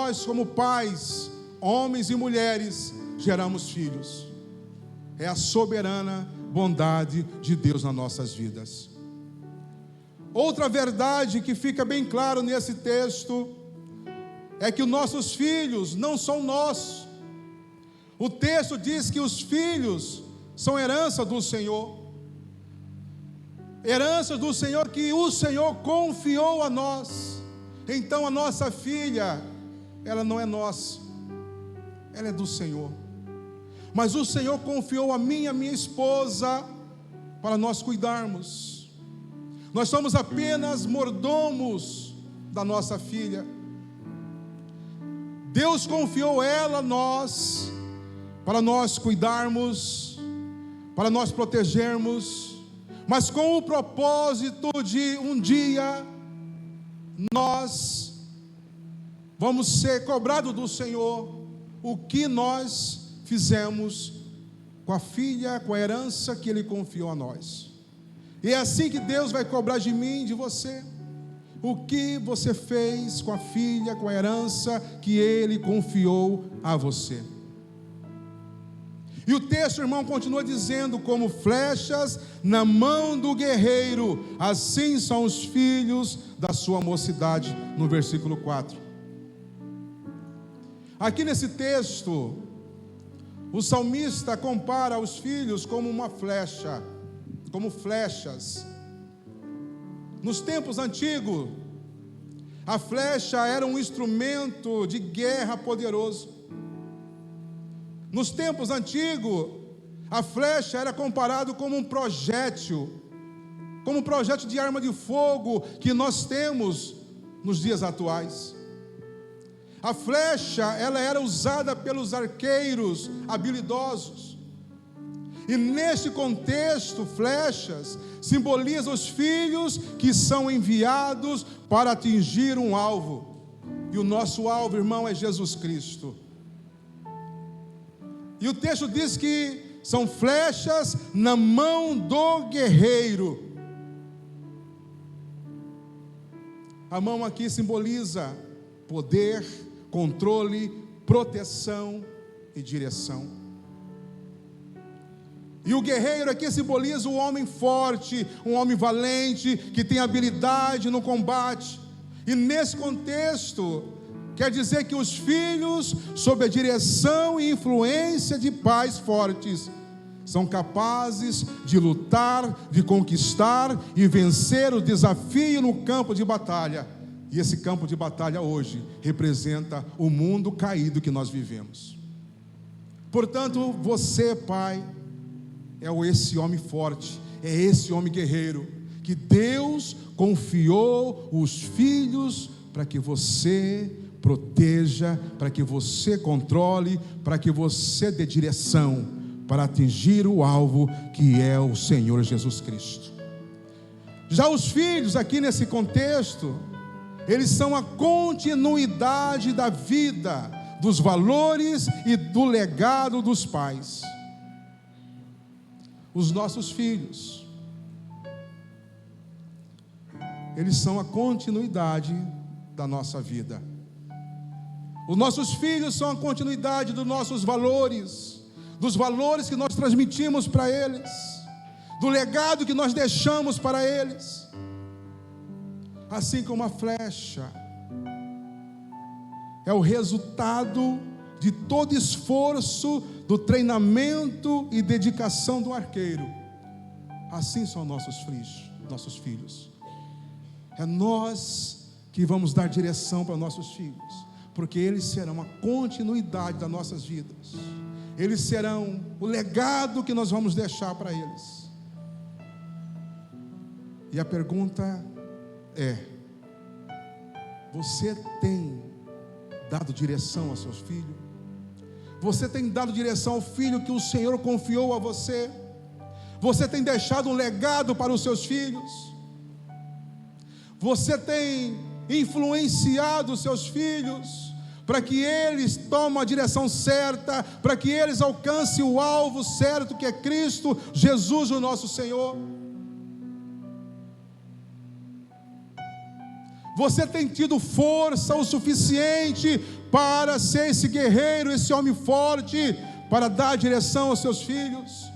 nós, como pais, homens e mulheres, geramos filhos. É a soberana bondade de Deus nas nossas vidas. Outra verdade que fica bem claro nesse texto é que os nossos filhos não são nossos. O texto diz que os filhos são herança do Senhor. Herança do Senhor que o Senhor confiou a nós. Então a nossa filha, ela não é nossa, ela é do Senhor. Mas o Senhor confiou a mim e a minha esposa para nós cuidarmos. Nós somos apenas mordomos da nossa filha. Deus confiou ela a nós, para nós cuidarmos, para nós protegermos, mas com o propósito de um dia nós vamos ser cobrados do Senhor o que nós fizemos com a filha, com a herança que Ele confiou a nós. E é assim que Deus vai cobrar de mim e de você. O que você fez com a filha, com a herança que Ele confiou a você. E o texto, irmão, continua dizendo: como flechas na mão do guerreiro, assim são os filhos da sua mocidade, no versículo 4. Aqui nesse texto, o salmista compara os filhos como uma flecha, como flechas. Nos tempos antigos, a flecha era um instrumento de guerra poderoso. Nos tempos antigos, a flecha era comparado como um projétil de arma de fogo que nós temos nos dias atuais. A flecha, ela era usada pelos arqueiros habilidosos. E neste contexto, flechas simbolizam os filhos que são enviados para atingir um alvo. E o nosso alvo, irmão, é Jesus Cristo. E o texto diz que são flechas na mão do guerreiro. A mão aqui simboliza poder, controle, proteção e direção. E o guerreiro aqui simboliza o homem forte, um homem valente, que tem habilidade no combate. E nesse contexto, quer dizer que os filhos, sob a direção e influência de pais fortes, são capazes de lutar, de conquistar e vencer o desafio no campo de batalha. E esse campo de batalha hoje representa o mundo caído que nós vivemos. Portanto, você, pai, é esse homem forte, é esse homem guerreiro, que Deus confiou os filhos para que você proteja, para que você controle, para que você dê direção, para atingir o alvo que é o Senhor Jesus Cristo. Já os filhos aqui nesse contexto, eles são a continuidade da vida, dos valores e do legado dos pais. Os nossos filhos, eles são a continuidade da nossa vida. Os nossos filhos são a continuidade dos nossos valores, dos valores que nós transmitimos para eles, do legado que nós deixamos para eles. Assim como a flecha é o resultado de todo esforço, do treinamento e dedicação do arqueiro, assim são nossos filhos. É nós que vamos dar direção para nossos filhos, porque eles serão a continuidade das nossas vidas. Eles serão o legado que nós vamos deixar para eles. E a pergunta é: você tem dado direção aos seus filhos? Você tem dado direção ao filho que o Senhor confiou a você? Você tem deixado um legado para os seus filhos? Você tem influenciado os seus filhos para que eles tomem a direção certa, para que eles alcancem o alvo certo, que é Cristo Jesus, o nosso Senhor? Você tem tido força o suficiente para ser esse guerreiro, esse homem forte, para dar direção aos seus filhos?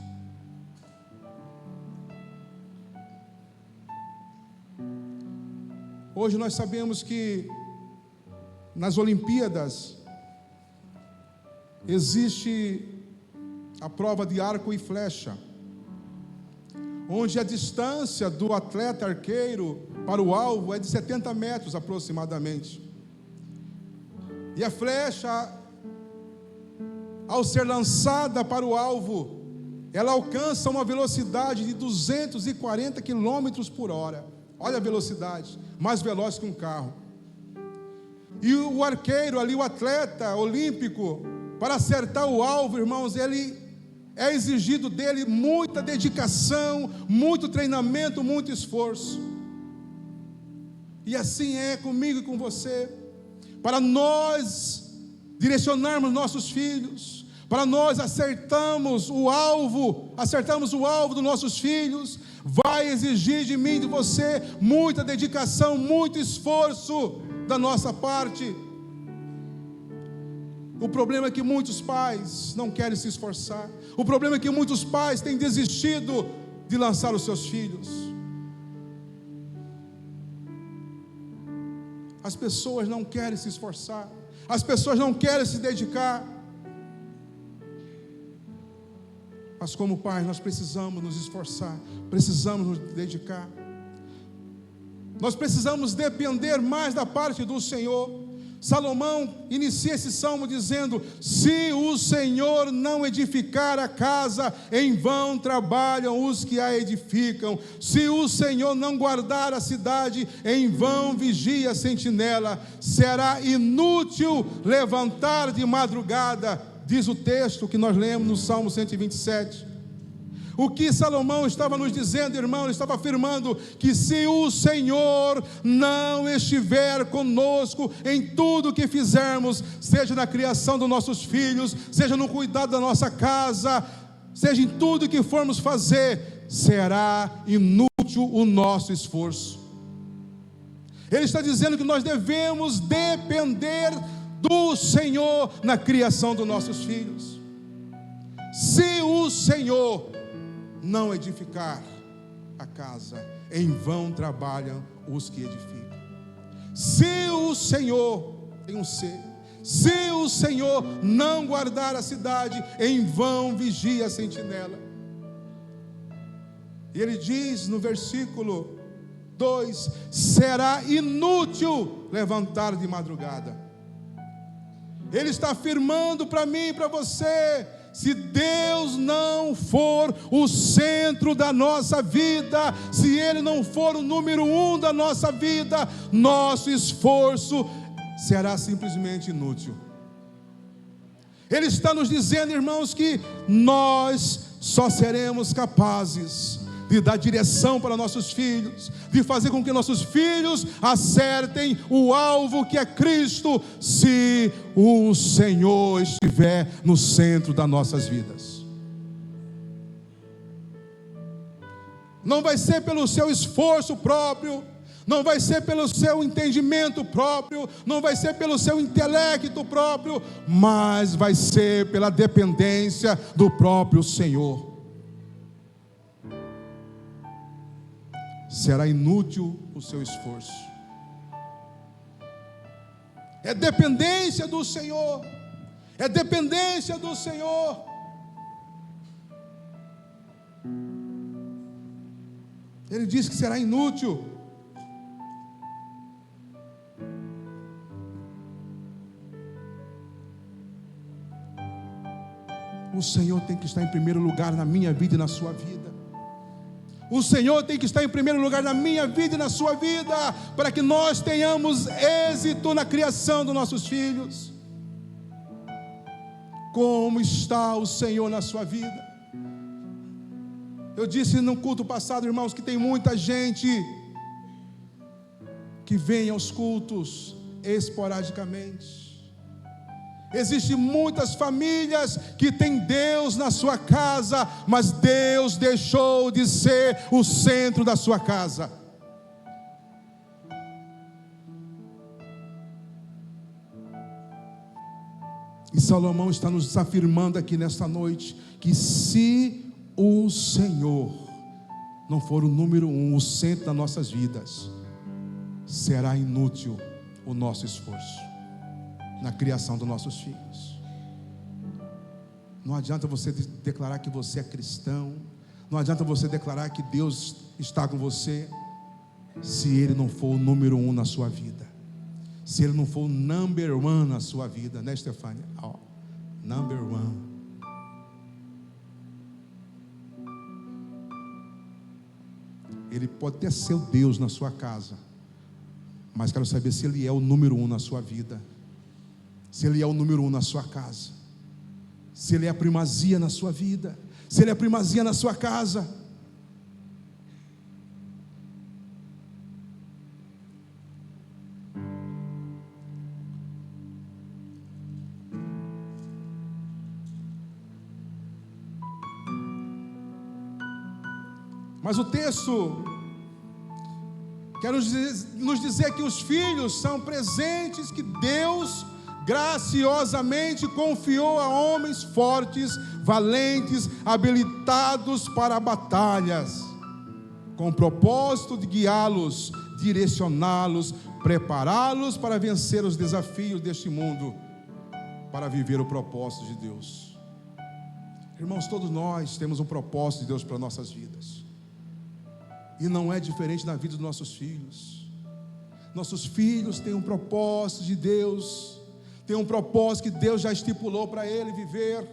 Hoje nós sabemos que nas Olimpíadas existe a prova de arco e flecha, onde a distância do atleta arqueiro para o alvo é de 70 metros aproximadamente. E a flecha, ao ser lançada para o alvo, ela alcança uma velocidade de 240 km por hora. Olha a velocidade, mais veloz que um carro. E o arqueiro ali, o atleta olímpico, para acertar o alvo, irmãos, ele é exigido dele muita dedicação, muito treinamento, muito esforço. E assim é comigo e com você. Para nós direcionarmos nossos filhos, para nós acertarmos o alvo dos nossos filhos, vai exigir de mim e de você muita dedicação, muito esforço da nossa parte. O problema é que muitos pais não querem se esforçar. O problema é que muitos pais têm desistido de lançar os seus filhos. As pessoas não querem se esforçar. As pessoas não querem se dedicar. Mas como pais, nós precisamos nos esforçar. Precisamos nos dedicar. Nós precisamos depender mais da parte do Senhor. Salomão inicia esse salmo dizendo: se o Senhor não edificar a casa, em vão trabalham os que a edificam. Se o Senhor não guardar a cidade, em vão vigia a sentinela. Será inútil levantar de madrugada, diz o texto que nós lemos no Salmo 127. O que Salomão estava nos dizendo, irmão? Ele estava afirmando que se o Senhor não estiver conosco em tudo que fizermos, seja na criação dos nossos filhos, seja no cuidado da nossa casa, seja em tudo que formos fazer, será inútil o nosso esforço. Ele está dizendo que nós devemos depender do Senhor na criação dos nossos filhos. Se o Senhor não edificar a casa, em vão trabalham os que edificam. Se o Senhor, tem um se, se o Senhor não guardar a cidade, em vão vigia a sentinela. E ele diz no versículo 2: será inútil levantar de madrugada. Ele está afirmando para mim e para você: se Deus não for o centro da nossa vida, se Ele não for o número 1 da nossa vida, nosso esforço será simplesmente inútil. Ele está nos dizendo, irmãos, que nós só seremos capazes de dar direção para nossos filhos, de fazer com que nossos filhos acertem o alvo que é Cristo, se o Senhor estiver no centro das nossas vidas. Não vai ser pelo seu esforço próprio, não vai ser pelo seu entendimento próprio, não vai ser pelo seu intelecto próprio, mas vai ser pela dependência do próprio Senhor. Será inútil o seu esforço. É dependência do Senhor. É dependência do Senhor. Ele diz que será inútil. O Senhor tem que estar em primeiro lugar na minha vida e na sua vida. O Senhor tem que estar em primeiro lugar na minha vida e na sua vida, para que nós tenhamos êxito na criação dos nossos filhos. Como está o Senhor na sua vida? Eu disse no culto passado, irmãos, que tem muita gente que vem aos cultos esporadicamente. Existem muitas famílias que têm Deus na sua casa, mas Deus deixou de ser o centro da sua casa. E Salomão está nos afirmando aqui nesta noite que se o Senhor não for o número 1, o centro das nossas vidas, será inútil o nosso esforço na criação dos nossos filhos. Não adianta você declarar que você é cristão, não adianta você declarar que Deus está com você, se Ele não for o número 1 na sua vida, se Ele não for o number 1 na sua vida, né, Stefânia? Number 1. Ele pode até ser o Deus na sua casa, mas quero saber se Ele é o número 1 na sua vida, se Ele é o número 1 na sua casa, se Ele é a primazia na sua vida, se Ele é a primazia na sua casa. Mas o texto quer nos dizer que os filhos são presentes que Deus graciosamente confiou a homens fortes, valentes, habilitados para batalhas, com o propósito de guiá-los, direcioná-los, prepará-los para vencer os desafios deste mundo, para viver o propósito de Deus. Irmãos, todos nós temos um propósito de Deus para nossas vidas. E não é diferente na vida dos nossos filhos. Nossos filhos têm um propósito de Deus, têm um propósito que Deus já estipulou para ele viver.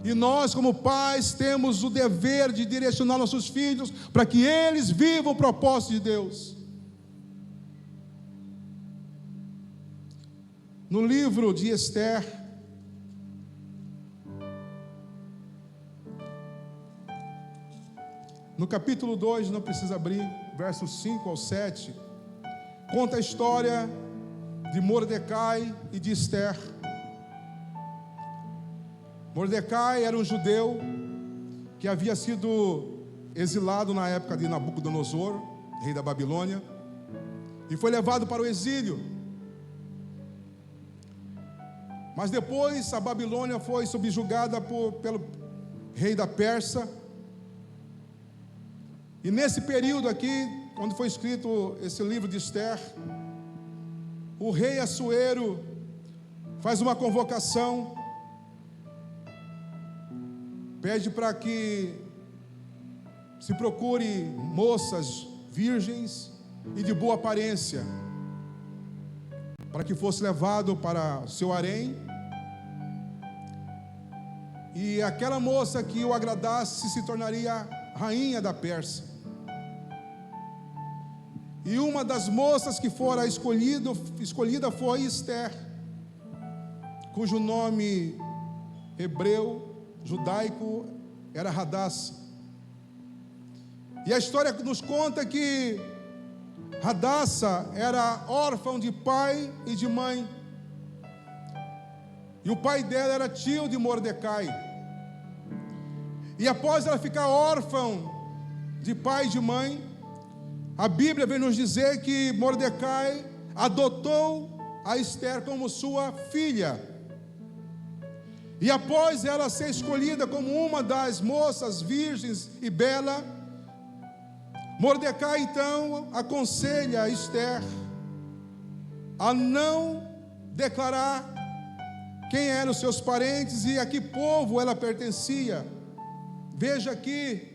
E nós, como pais, temos o dever de direcionar nossos filhos para que eles vivam o propósito de Deus. No livro de Esther, no capítulo 2, não precisa abrir, versos 5 ao 7, conta a história de Mordecai e de Esther. Mordecai era um judeu que havia sido exilado na época de Nabucodonosor, rei da Babilônia, e foi levado para o exílio. Mas depois a Babilônia foi subjugada pelo rei da Pérsia. E nesse período aqui, quando foi escrito esse livro de Esther, o rei Assuero faz uma convocação, pede para que se procure moças virgens e de boa aparência, para que fosse levado para seu harém, e aquela moça que o agradasse se tornaria rainha da Pérsia. E uma das moças que fora escolhida foi Esther, cujo nome hebreu, judaico, era Hadassah. E a história nos conta que Hadassah era órfã de pai e de mãe, e o pai dela era tio de Mordecai. E após ela ficar órfã de pai e de mãe, a Bíblia vem nos dizer que Mordecai adotou a Esther como sua filha. E após ela ser escolhida como uma das moças virgens e bela, Mordecai então aconselha a Esther a não declarar quem eram os seus parentes e a que povo ela pertencia. Veja aqui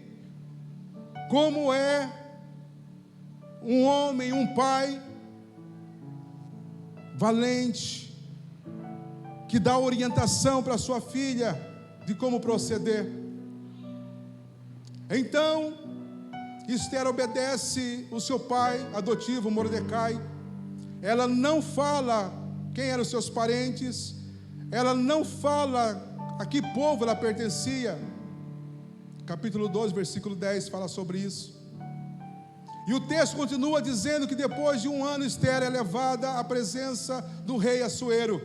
como é um homem, um pai valente, que dá orientação para sua filha de como proceder. Então Esther obedece o seu pai adotivo Mordecai. Ela não fala quem eram os seus parentes, ela não fala a que povo ela pertencia. Capítulo 12, versículo 10 fala sobre isso. E o texto continua dizendo que depois de um ano Esther é levada à presença do rei Assuero.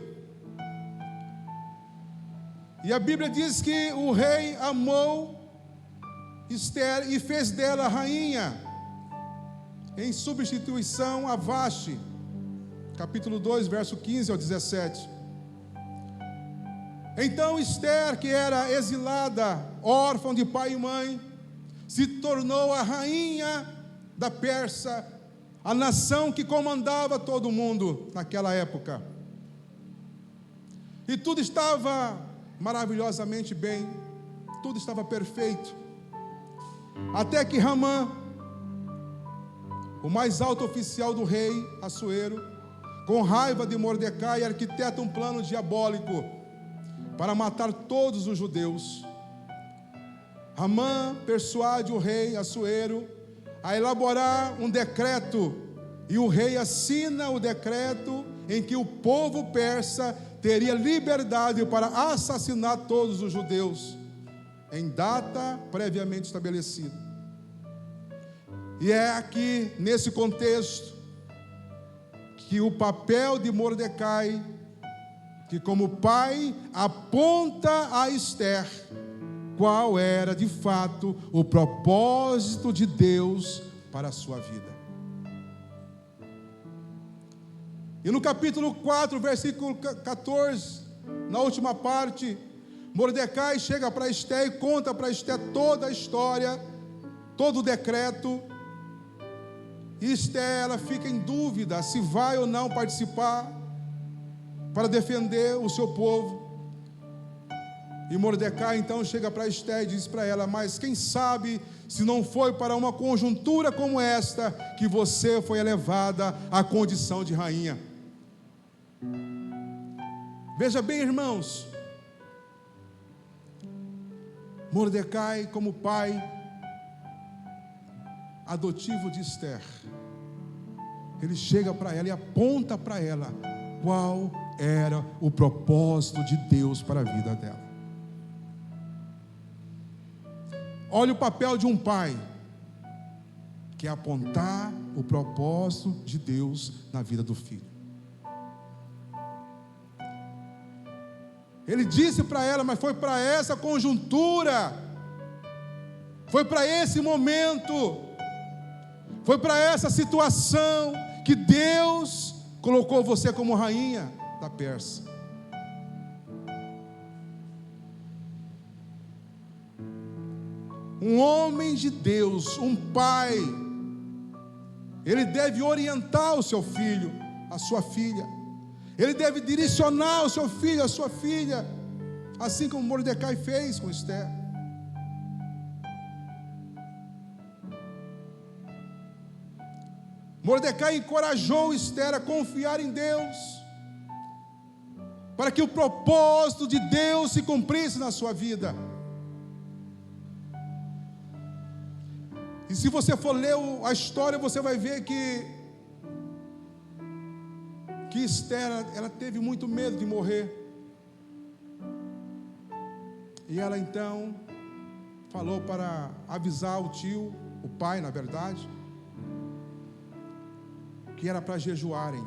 E a Bíblia diz que o rei amou Esther e fez dela rainha, em substituição a Vaste. Capítulo 2, verso 15 ao 17. Então Ester, que era exilada, órfã de pai e mãe, se tornou a rainha da Pérsia, a nação que comandava todo mundo naquela época. E tudo estava maravilhosamente bem, tudo estava perfeito, até que Hamã, o mais alto oficial do rei Assuero, com raiva de Mordecai, arquiteta um plano diabólico para matar todos os judeus. Hamã persuade o rei Assuero a elaborar um decreto, e o rei assina o decreto em que o povo persa teria liberdade para assassinar todos os judeus, em data previamente estabelecida. E é aqui, nesse contexto, que o papel de Mordecai, que como pai aponta a Ester qual era de fato o propósito de Deus para a sua vida. E no capítulo 4, versículo 14, na última parte, Mordecai chega para Ester e conta para Ester toda a história, todo o decreto. E Ester, ela fica em dúvida se vai ou não participar para defender o seu povo. E Mordecai então chega para Ester e diz para ela: mas quem sabe se não foi para uma conjuntura como esta que você foi elevada à condição de rainha. Veja bem, irmãos, Mordecai, como pai adotivo de Ester, ele chega para ela e aponta para ela qual era o propósito de Deus para a vida dela. Olha o papel de um pai, que é apontar o propósito de Deus na vida do filho. Ele disse para ela, mas foi para essa conjuntura, foi para esse momento, foi para essa situação que Deus colocou você como rainha da Pérsia. Um homem de Deus, um pai, ele deve orientar o seu filho, a sua filha. Ele deve direcionar o seu filho, a sua filha, assim como Mordecai fez com Ester. Mordecai encorajou Ester a confiar em Deus, para que o propósito de Deus se cumprisse na sua vida. E se você for ler a história, você vai ver que Ester, ela teve muito medo de morrer. E ela então falou para avisar o tio, o pai na verdade, que era para jejuarem.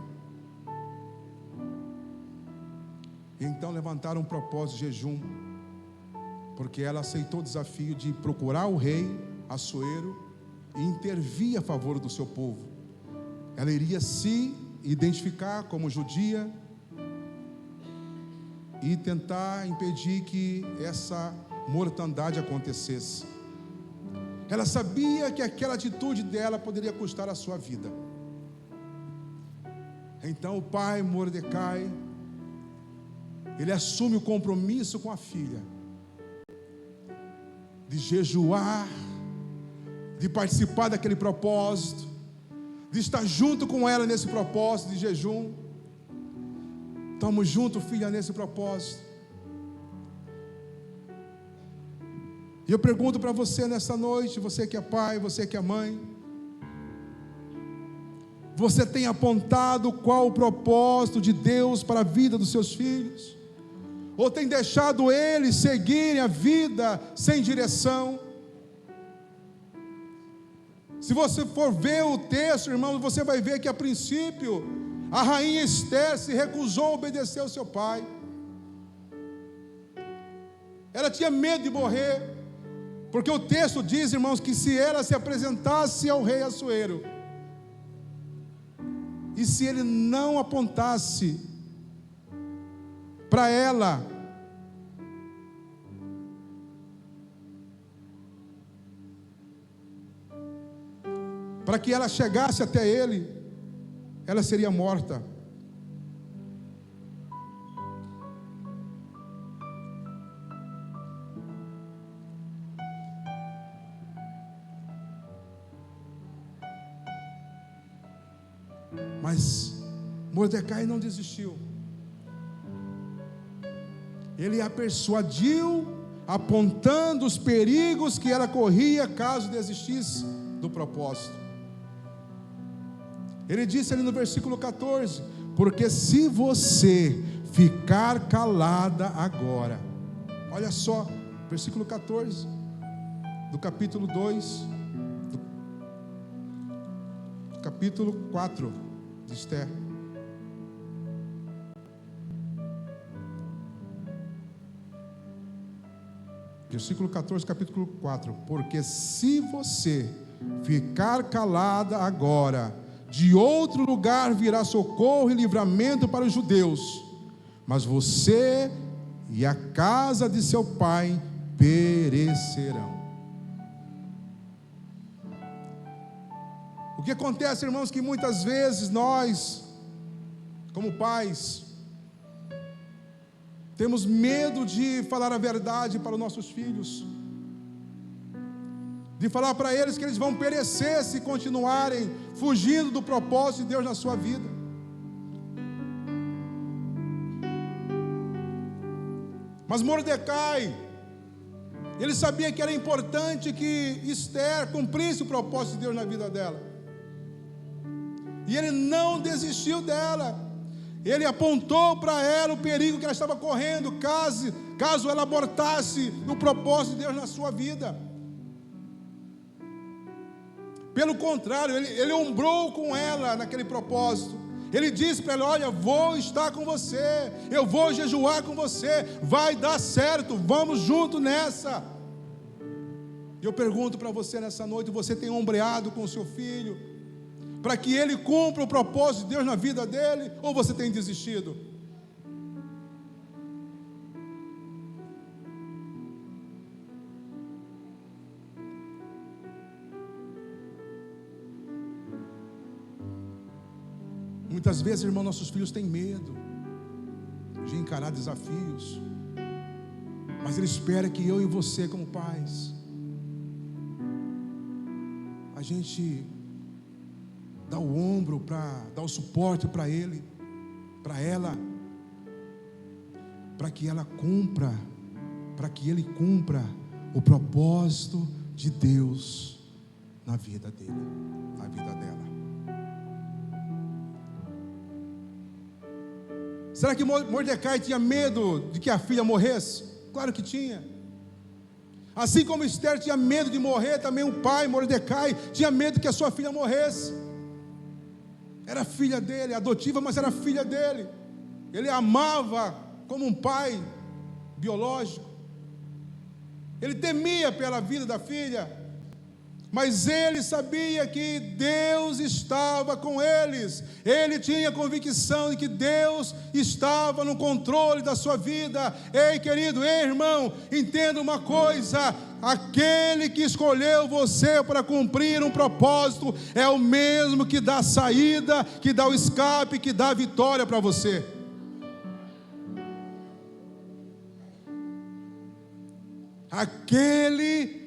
E então levantaram um propósito de jejum, porque ela aceitou o desafio de procurar o rei Assuero e intervir a favor do seu povo. Ela iria se identificar como judia e tentar impedir que essa mortandade acontecesse. Ela sabia que aquela atitude dela poderia custar a sua vida. Então o pai Mordecai, ele assume o compromisso com a filha de jejuar, de participar daquele propósito, de estar junto com ela nesse propósito de jejum. Estamos juntos, filha, nesse propósito. E eu pergunto para você nessa noite, você que é pai, você que é mãe, você tem apontado qual o propósito de Deus para a vida dos seus filhos? Ou tem deixado eles seguirem a vida sem direção? Se você for ver o texto, irmãos, você vai ver que a princípio a rainha Ester se recusou a obedecer ao seu pai. Ela tinha medo de morrer, porque o texto diz, irmãos, que se ela se apresentasse ao rei Assuero, e se ele não apontasse para ela para que ela chegasse até ele, ela seria morta. Mas Mordecai não desistiu. Ele a persuadiu, apontando os perigos que ela corria caso desistisse do propósito. Ele disse ali no versículo 14: porque se você ficar calada agora, olha só, versículo 14 do capítulo 2, do capítulo 4 de Esther. Versículo 14, capítulo 4. Porque se você ficar calada agora, de outro lugar virá socorro e livramento para os judeus, mas você e a casa de seu pai perecerão. O que acontece, irmãos, que muitas vezes nós, como pais, temos medo de falar a verdade para os nossos filhos, de falar para eles que eles vão perecer se continuarem fugindo do propósito de Deus na sua vida. Mas Mordecai, ele sabia que era importante que Esther cumprisse o propósito de Deus na vida dela, e ele não desistiu dela. Ele apontou para ela o perigo que ela estava correndo, caso ela abortasse o propósito de Deus na sua vida. Pelo contrário, ele ombrou com ela naquele propósito. Ele disse para ela: olha, vou estar com você, eu vou jejuar com você, vai dar certo, vamos junto nessa. Eu pergunto para você nessa noite: você tem ombreado com o seu filho para que ele cumpra o propósito de Deus na vida dele, ou você tem desistido? Muitas vezes, irmão, nossos filhos têm medo de encarar desafios, mas ele espera que eu e você, como pais, a gente dá o ombro, dá o suporte para ele, para ela, para que ela cumpra, para que ele cumpra o propósito de Deus na vida dele, na vida dela. Será que Mordecai tinha medo de que a filha morresse? Claro que tinha. Assim como Esther tinha medo de morrer, também o pai Mordecai tinha medo que a sua filha morresse. Era filha dele, adotiva, mas era filha dele. Ele a amava como um pai biológico. Ele temia pela vida da filha, mas ele sabia que Deus estava com eles. Ele tinha convicção de que Deus estava no controle da sua vida. Ei, querido, ei, irmão, entenda uma coisa: aquele que escolheu você para cumprir um propósito é o mesmo que dá saída, que dá o escape, que dá a vitória para você. Aquele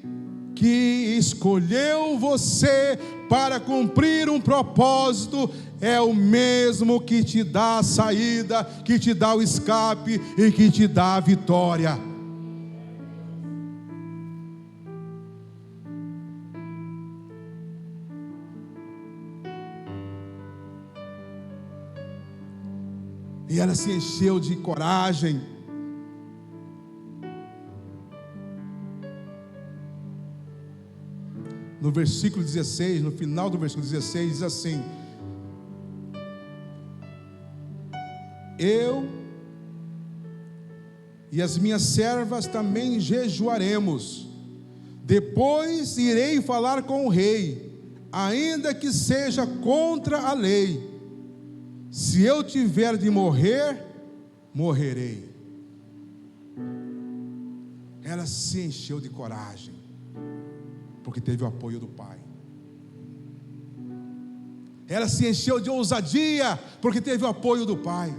que escolheu você para cumprir um propósito é o mesmo que te dá a saída, que te dá o escape e que te dá a vitória. E ela se encheu de coragem. No versículo 16, no final do versículo 16, diz assim: eu e as minhas servas também jejuaremos, depois irei falar com o rei, ainda que seja contra a lei. Se eu tiver de morrer, morrerei. Ela se encheu de coragem, porque teve o apoio do pai. Ela se encheu de ousadia, porque teve o apoio do pai,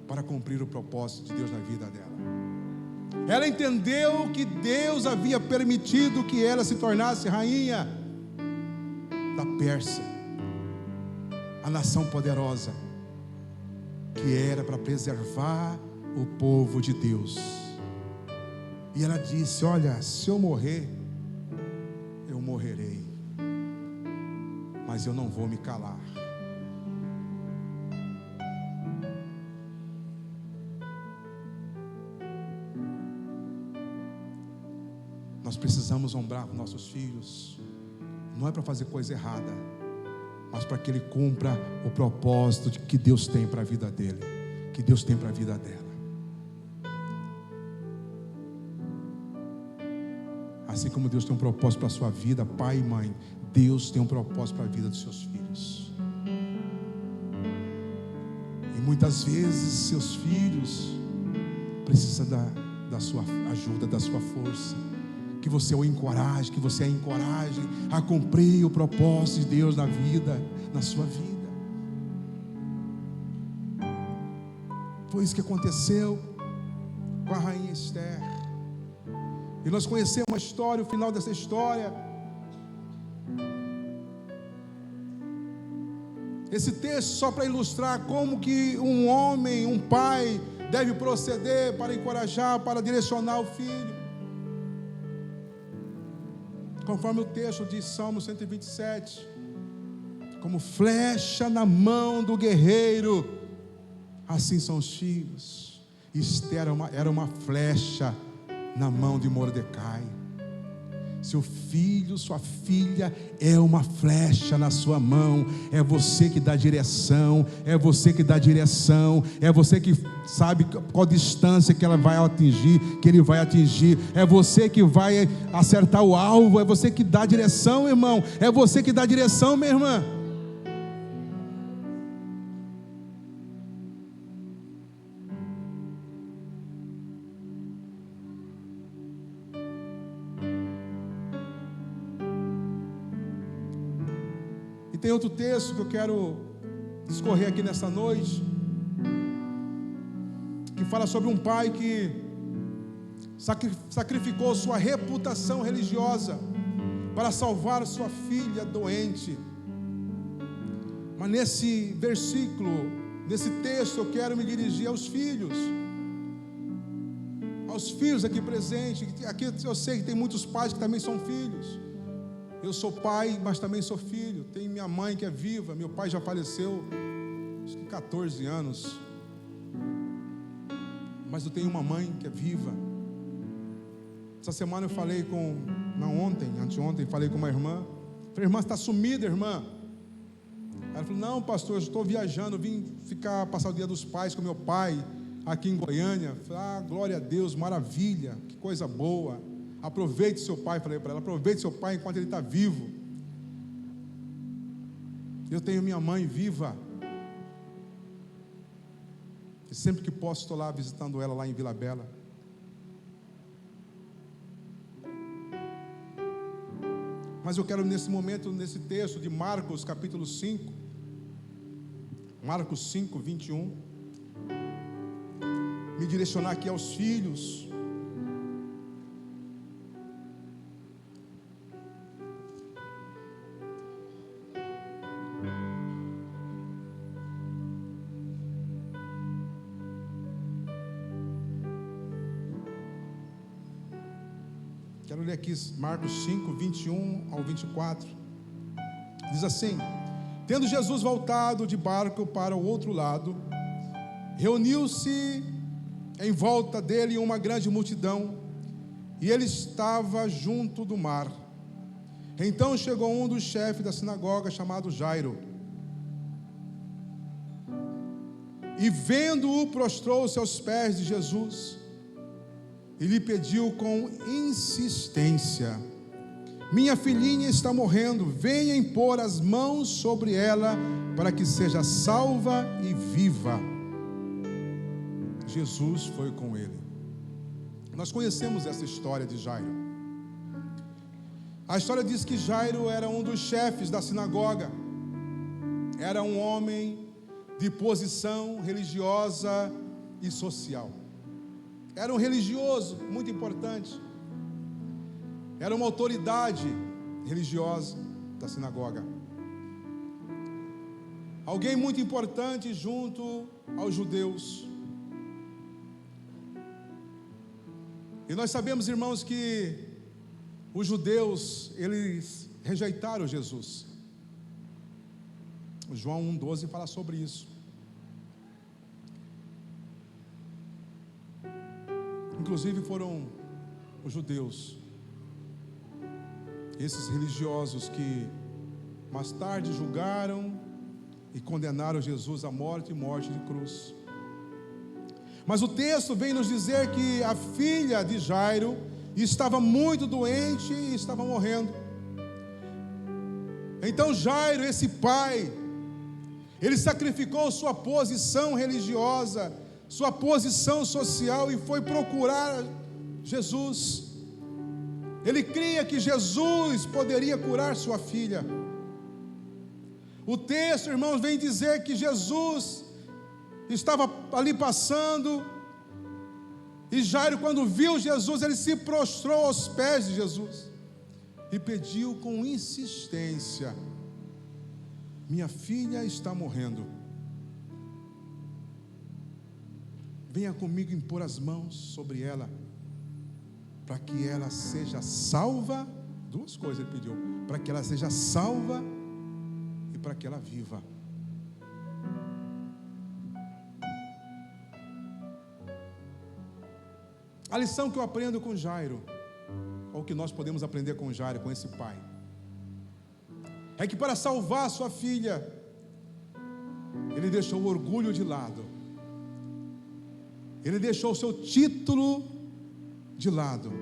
para cumprir o propósito de Deus na vida dela. Ela entendeu que Deus havia permitido que ela se tornasse rainha da Pérsia, a nação poderosa, que era para preservar o povo de Deus. E ela disse: olha, se eu morrer, eu morrerei, mas eu não vou me calar. Nós precisamos honrar nossos filhos, não é para fazer coisa errada, mas para que ele cumpra o propósito que Deus tem para a vida dele, que Deus tem para a vida dela. Assim como Deus tem um propósito para a sua vida, pai e mãe, Deus tem um propósito para a vida dos seus filhos. E muitas vezes seus filhos precisam da sua ajuda, da sua força. Que você o encoraje, que você a encoraje a cumprir o propósito de Deus na vida, na sua vida. Foi isso que aconteceu com a rainha Esther. E nós conhecemos a história, o final dessa história. Esse texto só para ilustrar como que um homem, um pai, deve proceder para encorajar, para direcionar o filho. Conforme o texto de Salmo 127, como flecha na mão do guerreiro, assim são os filhos. Esther era uma flecha na mão de Mordecai. Seu filho, sua filha é uma flecha na sua mão. É você que dá direção, é você que dá direção, é você que sabe qual distância que ela vai atingir, que ele vai atingir. É você que vai acertar o alvo, é você que dá direção, irmão. É você que dá direção, minha irmã. E tem outro texto que eu quero discorrer aqui nessa noite, que fala sobre um pai que sacrificou sua reputação religiosa para salvar sua filha doente. Mas nesse versículo, nesse texto, eu quero me dirigir aos filhos aqui presentes. Aqui eu sei que tem muitos pais que também são filhos. Eu sou pai, mas também sou filho. Tenho minha mãe que é viva. Meu pai já faleceu, acho que 14 anos. Mas eu tenho uma mãe que é viva. Essa semana eu falei anteontem, falei com uma irmã. Falei: irmã, você está sumida, irmã? Ela falou: não, pastor, eu estou viajando. Vim passar o dia dos pais com meu pai aqui em Goiânia. Falei: glória a Deus, maravilha, que coisa boa. Aproveite seu pai, falei para ela, aproveite seu pai enquanto ele está vivo. Eu tenho minha mãe viva, e sempre que posso estou lá visitando ela lá em Vila Bela. Mas eu quero nesse momento, nesse texto de Marcos capítulo 5, Marcos 5, 21, me direcionar aqui aos filhos. Quero ler aqui Marcos 5, 21 ao 24. Diz assim: tendo Jesus voltado de barco para o outro lado, reuniu-se em volta dele uma grande multidão, e ele estava junto do mar. Então chegou um dos chefes da sinagoga, chamado Jairo, e vendo-o, prostrou-se aos pés de Jesus e lhe pediu com insistência: minha filhinha está morrendo, venha impor as mãos sobre ela, para que seja salva e viva. Jesus foi com ele. Nós conhecemos essa história de Jairo. A história diz que Jairo era um dos chefes da sinagoga, era um homem de posição religiosa e social. Era um religioso muito importante. Era uma autoridade religiosa da sinagoga. Alguém muito importante junto aos judeus. E nós sabemos, irmãos, que os judeus, eles rejeitaram Jesus. João 1,12 fala sobre isso. Inclusive foram os judeus, esses religiosos, que mais tarde julgaram e condenaram Jesus à morte e morte de cruz. Mas o texto vem nos dizer que a filha de Jairo estava muito doente e estava morrendo. Então Jairo, esse pai, ele sacrificou sua posição religiosa, sua posição social e foi procurar Jesus. Ele cria que Jesus poderia curar sua filha. O texto, irmãos, vem dizer que Jesus estava ali passando, e Jairo, quando viu Jesus, ele se prostrou aos pés de Jesus e pediu com insistência: minha filha está morrendo, venha comigo impor as mãos sobre ela, para que ela seja salva. Duas coisas ele pediu: para que ela seja salva e para que ela viva. A lição que eu aprendo com Jairo, ou que nós podemos aprender com Jairo, com esse pai, é que para salvar sua filha, ele deixou o orgulho de lado, ele deixou o seu título de lado.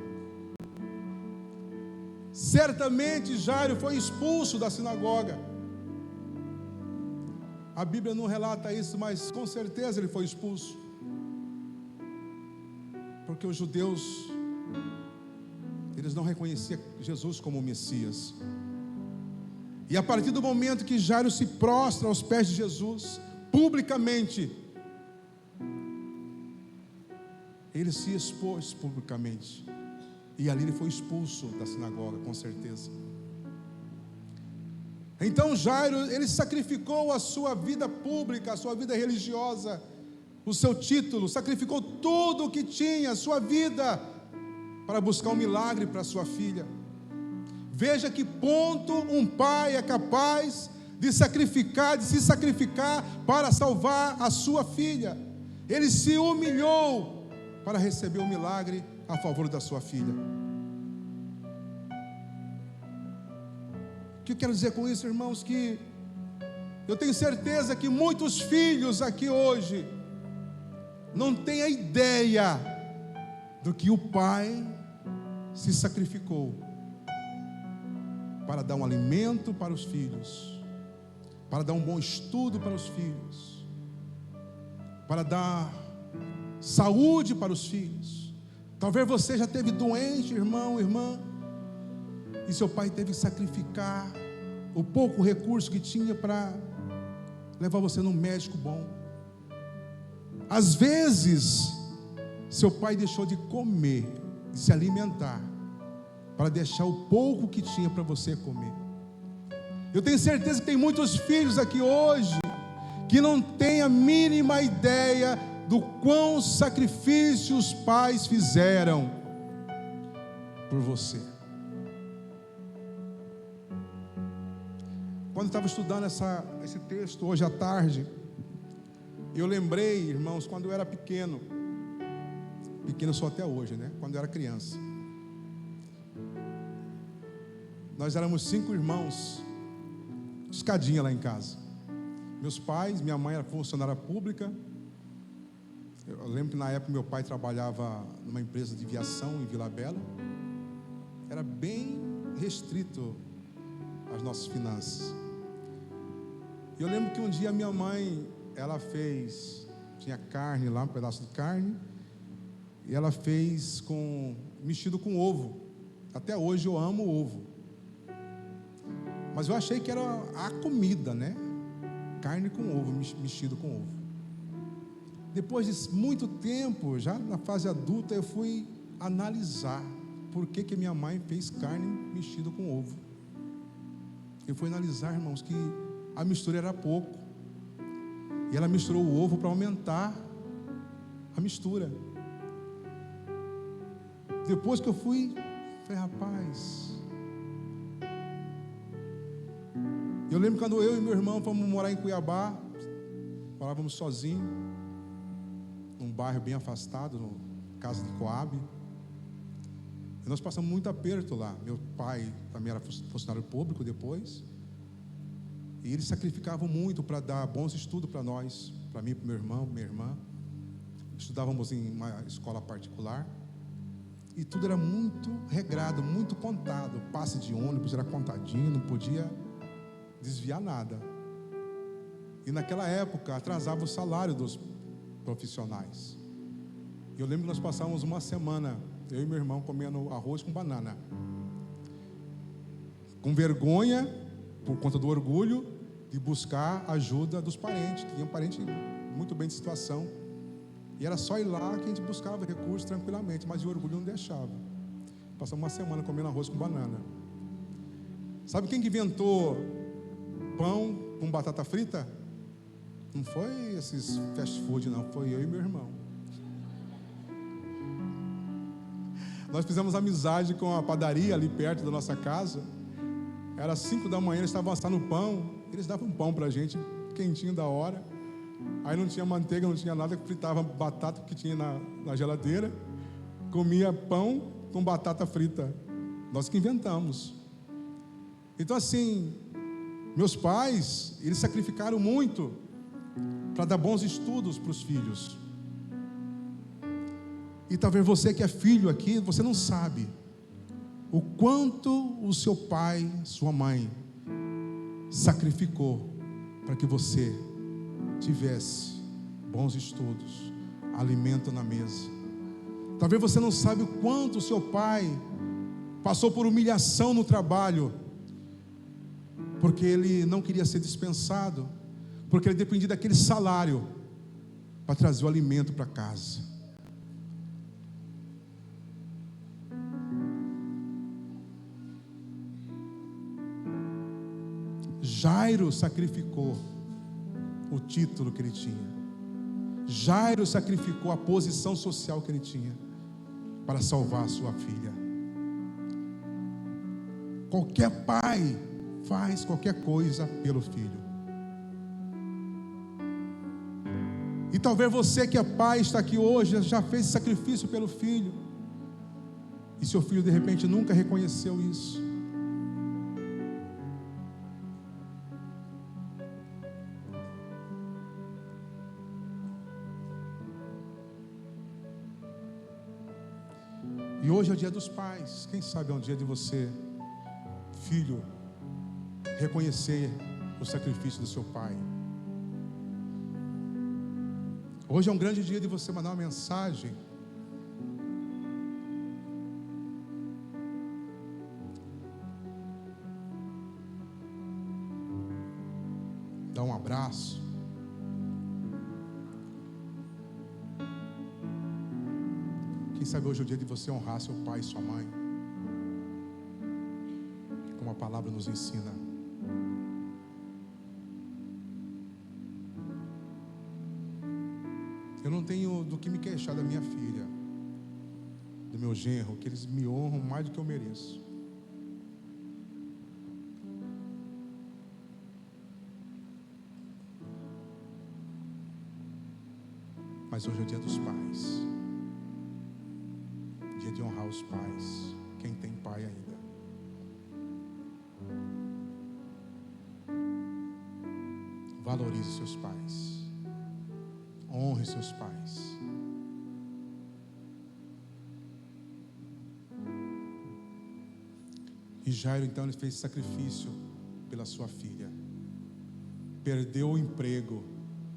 Certamente Jairo foi expulso da sinagoga. A Bíblia não relata isso, mas com certeza ele foi expulso, porque os judeus, eles não reconheciam Jesus como o Messias. E a partir do momento que Jairo se prostra aos pés de Jesus, publicamente, ele se expôs publicamente, e ali ele foi expulso da sinagoga, com certeza. Então Jairo, ele sacrificou a sua vida pública, a sua vida religiosa, o seu título, sacrificou tudo o que tinha, a sua vida, para buscar um milagre para sua filha. Veja que ponto um pai é capaz de se sacrificar para salvar a sua filha. Ele se humilhou para receber um milagre a favor da sua filha. O que eu quero dizer com isso, irmãos? Que eu tenho certeza que muitos filhos aqui hoje não têm a ideia do que o pai se sacrificou para dar um alimento para os filhos, para dar um bom estudo para os filhos, para dar saúde para os filhos. Talvez você já esteve doente, irmão, irmã, e seu pai teve que sacrificar o pouco recurso que tinha para levar você num médico bom. Às vezes, seu pai deixou de comer, de se alimentar, para deixar o pouco que tinha para você comer. Eu tenho certeza que tem muitos filhos aqui hoje que não têm a mínima ideia do quão sacrifício os pais fizeram por você. Quando eu estava estudando esse texto hoje à tarde, eu lembrei, irmãos, quando eu era pequeno sou até hoje, né? Quando eu era criança, nós éramos 5 irmãos, escadinha lá em casa. Meus pais, minha mãe era funcionária pública. Eu lembro que na época meu pai trabalhava numa empresa de viação em Vila Bela. Era bem restrito as nossas finanças. E eu lembro que um dia minha mãe, ela tinha carne lá, um pedaço de carne, e ela fez mexido com ovo. Até hoje eu amo ovo, mas eu achei que era a comida, né? carne com ovo, mexido com ovo. Depois de muito tempo, já na fase adulta, eu fui analisar por que minha mãe fez carne mexida com ovo. Eu fui analisar, irmãos, que a mistura era pouco. E ela misturou o ovo para aumentar a mistura. Depois que eu fui, falei, rapaz. Eu lembro quando eu e meu irmão fomos morar em Cuiabá, morávamos sozinhos, num bairro bem afastado, no casa de Coab. E nós passamos muito aperto lá. Meu pai também era funcionário público depois. E eles sacrificavam muito para dar bons estudos para nós, para mim, para meu irmão, minha irmã. Estudávamos em uma escola particular. E tudo era muito regrado, muito contado. O passe de ônibus era contadinho, não podia desviar nada. E naquela época atrasava o salário dos profissionais. Eu lembro que nós passávamos uma semana, eu e meu irmão, comendo arroz com banana, com vergonha, por conta do orgulho, de buscar ajuda dos parentes. Tinha um parente muito bem de situação, e era só ir lá que a gente buscava recursos tranquilamente, mas o orgulho não deixava. Passamos uma semana comendo arroz com banana. Sabe quem que inventou pão com batata frita? Não foi esses fast food, não, foi eu e meu irmão. Nós fizemos amizade com a padaria ali perto da nossa casa. Era 5 da manhã, eles estavam assando pão. Eles davam pão pra gente, quentinho da hora. Aí não tinha manteiga, não tinha nada, fritava batata que tinha na geladeira. Comia pão com batata frita. Nós que inventamos. Então assim, meus pais, eles sacrificaram muito para dar bons estudos para os filhos. E talvez você que é filho aqui, você não sabe o quanto o seu pai, sua mãe sacrificou para que você tivesse bons estudos, alimento na mesa. Talvez você não sabe o quanto o seu pai passou por humilhação no trabalho, porque ele não queria ser dispensado, porque ele dependia daquele salário para trazer o alimento para casa. Jairo sacrificou o título que ele tinha. Jairo sacrificou a posição social que ele tinha para salvar a sua filha. Qualquer pai faz qualquer coisa pelo filho. E talvez você que é pai, está aqui hoje, já fez sacrifício pelo filho, e seu filho de repente nunca reconheceu isso. E hoje é o dia dos pais. Quem sabe é um dia de você, filho, reconhecer o sacrifício do seu pai. Hoje é um grande dia de você mandar uma mensagem. Dar um abraço. Quem sabe hoje é o dia de você honrar seu pai e sua mãe, como a palavra nos ensina. Eu não tenho do que me queixar da minha filha, do meu genro, que eles me honram mais do que eu mereço. Mas hoje é o dia dos pais. Dia de honrar os pais, quem tem pai ainda. Valorize seus pais. Honre seus pais. E Jairo então ele fez sacrifício pela sua filha. Perdeu o emprego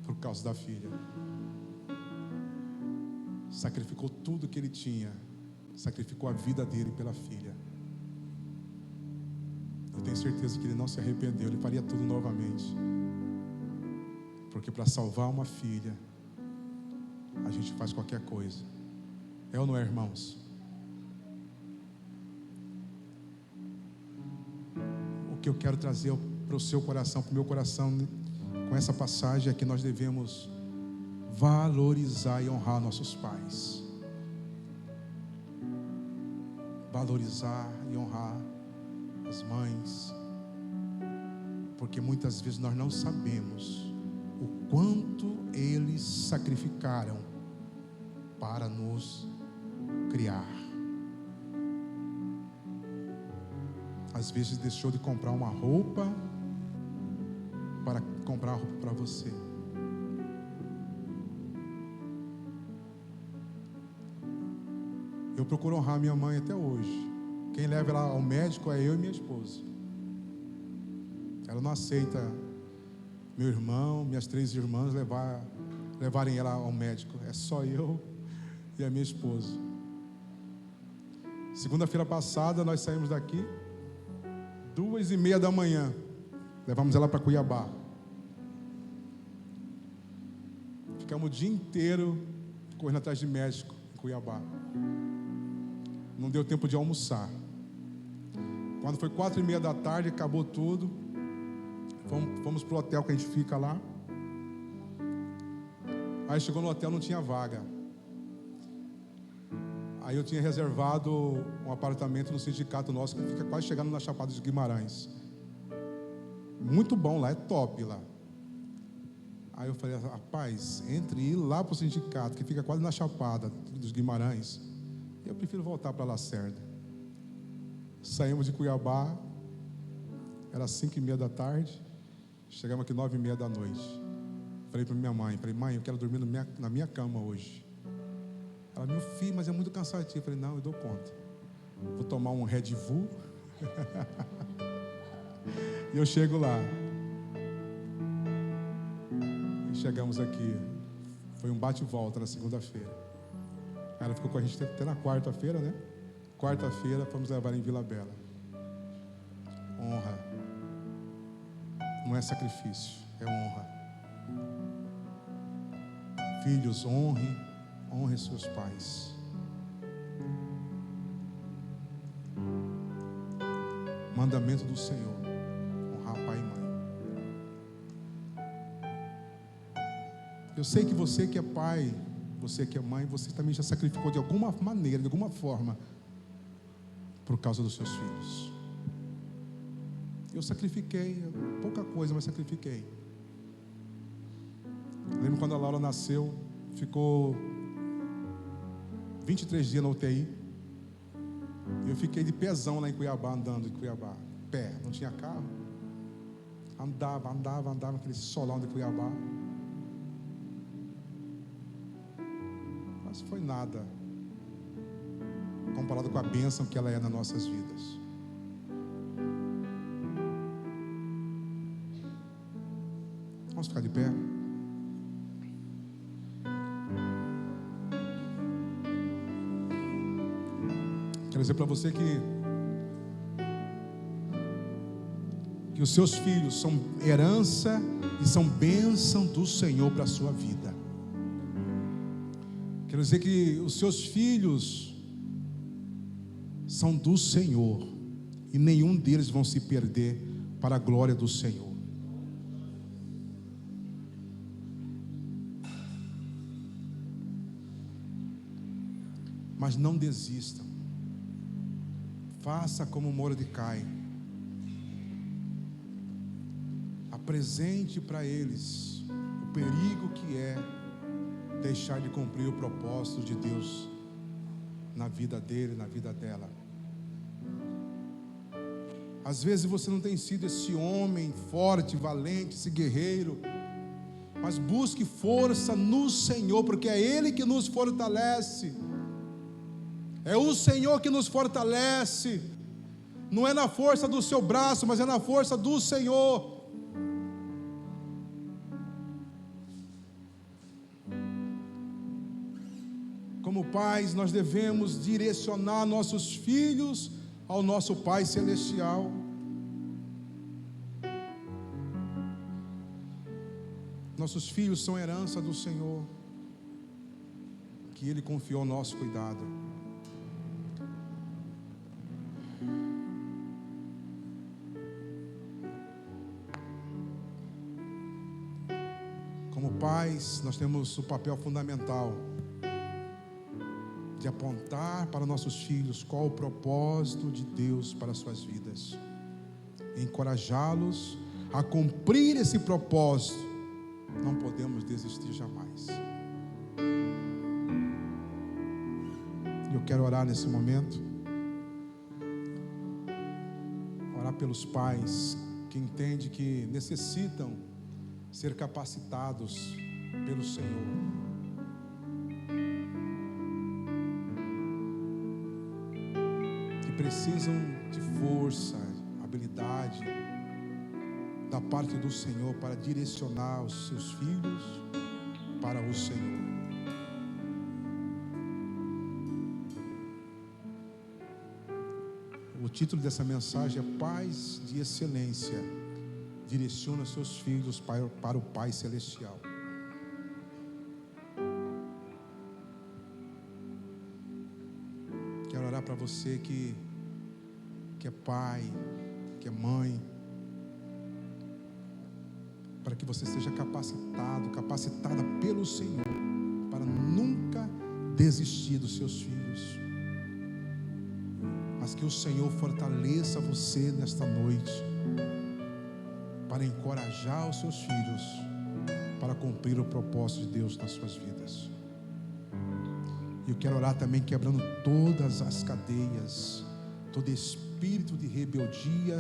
por causa da filha. Sacrificou tudo que ele tinha. Sacrificou a vida dele pela filha. Eu tenho certeza que ele não se arrependeu. Ele faria tudo novamente. Porque para salvar uma filha, a gente faz qualquer coisa. É ou não é, irmãos? O que eu quero trazer para o seu coração, para o meu coração, com essa passagem, é que nós devemos valorizar e honrar nossos pais. Valorizar e honrar as mães, porque muitas vezes nós não sabemos o quanto eles sacrificaram para nos criar. Às vezes deixou de comprar uma roupa para comprar roupa para você. Eu procuro honrar minha mãe até hoje. Quem leva ela ao médico é eu e minha esposa. Ela não aceita meu irmão, minhas 3 irmãs levarem ela ao médico. É só eu e a minha esposa. Segunda-feira passada nós saímos daqui 2:30 da manhã. Levamos ela para Cuiabá. Ficamos o dia inteiro correndo atrás de médico em Cuiabá. Não deu tempo de almoçar. Quando foi 4:30 da tarde, acabou tudo. Fomos para o hotel que a gente fica lá. Aí chegou no hotel, não tinha vaga. Aí eu tinha reservado um apartamento no sindicato nosso, que fica quase chegando na Chapada dos Guimarães. Muito bom lá, é top lá. Aí eu falei, rapaz, entre ir lá para o sindicato, que fica quase na Chapada dos Guimarães, eu prefiro voltar para Lacerda. Saímos de Cuiabá, era 5:30 da tarde, chegamos aqui 9:30 da noite. Falei para minha mãe, mãe, eu quero dormir na minha cama hoje. Ela, meu filho, mas é muito cansativo. Eu falei, não, eu dou conta. Vou tomar um Red Bull. E eu chego lá. E chegamos aqui. Foi um bate e volta na segunda-feira. Ela ficou com a gente até na quarta-feira, né? Quarta-feira, fomos levar em Vila Bela. Honra. Não é sacrifício, é honra. Filhos, honre seus pais. Mandamento do Senhor: honrar pai e mãe. Eu sei que você que é pai, você que é mãe, você também já sacrificou de alguma maneira, de alguma forma, por causa dos seus filhos. Eu sacrifiquei, pouca coisa, mas sacrifiquei. Lembro quando a Laura nasceu, ficou 23 dias na UTI. Eu fiquei de pezão lá em Cuiabá, andando em Cuiabá. Pé, não tinha carro. Andava naquele solão de Cuiabá. Mas foi nada comparado com a bênção que ela é nas nossas vidas. Vamos ficar de pé. Quero dizer para você que os seus filhos são herança e são bênção do Senhor para a sua vida. Quero dizer que os seus filhos são do Senhor e nenhum deles vão se perder para a glória do Senhor. Mas não desistam. Faça como Mordecai. Apresente para eles o perigo que é deixar de cumprir o propósito de Deus na vida dele, na vida dela. Às vezes você não tem sido esse homem forte, valente, esse guerreiro, mas busque força no Senhor, porque é Ele que nos fortalece. É o Senhor que nos fortalece. Não é na força do seu braço, mas é na força do Senhor. Como pais, nós devemos direcionar nossos filhos ao nosso Pai Celestial. nossos filhos são herança do Senhor, que Ele confiou ao nosso cuidado. Como pais, nós temos o papel fundamental de apontar para nossos filhos qual o propósito de Deus para as suas vidas, encorajá-los a cumprir esse propósito. Não podemos desistir jamais. Eu quero orar nesse momento, orar pelos pais que entendem que necessitam ser capacitados pelo Senhor. Que precisam de força, habilidade da parte do Senhor para direcionar os seus filhos para o Senhor. O título dessa mensagem é Pais de Excelência. Direciona seus filhos para o Pai Celestial. Quero orar para você que é pai, que é mãe, para que você seja capacitada pelo Senhor, para nunca desistir dos seus filhos, mas que o Senhor fortaleça você nesta noite, para encorajar os seus filhos, para cumprir o propósito de Deus nas suas vidas. E eu quero orar também quebrando todas as cadeias, todo espírito de rebeldia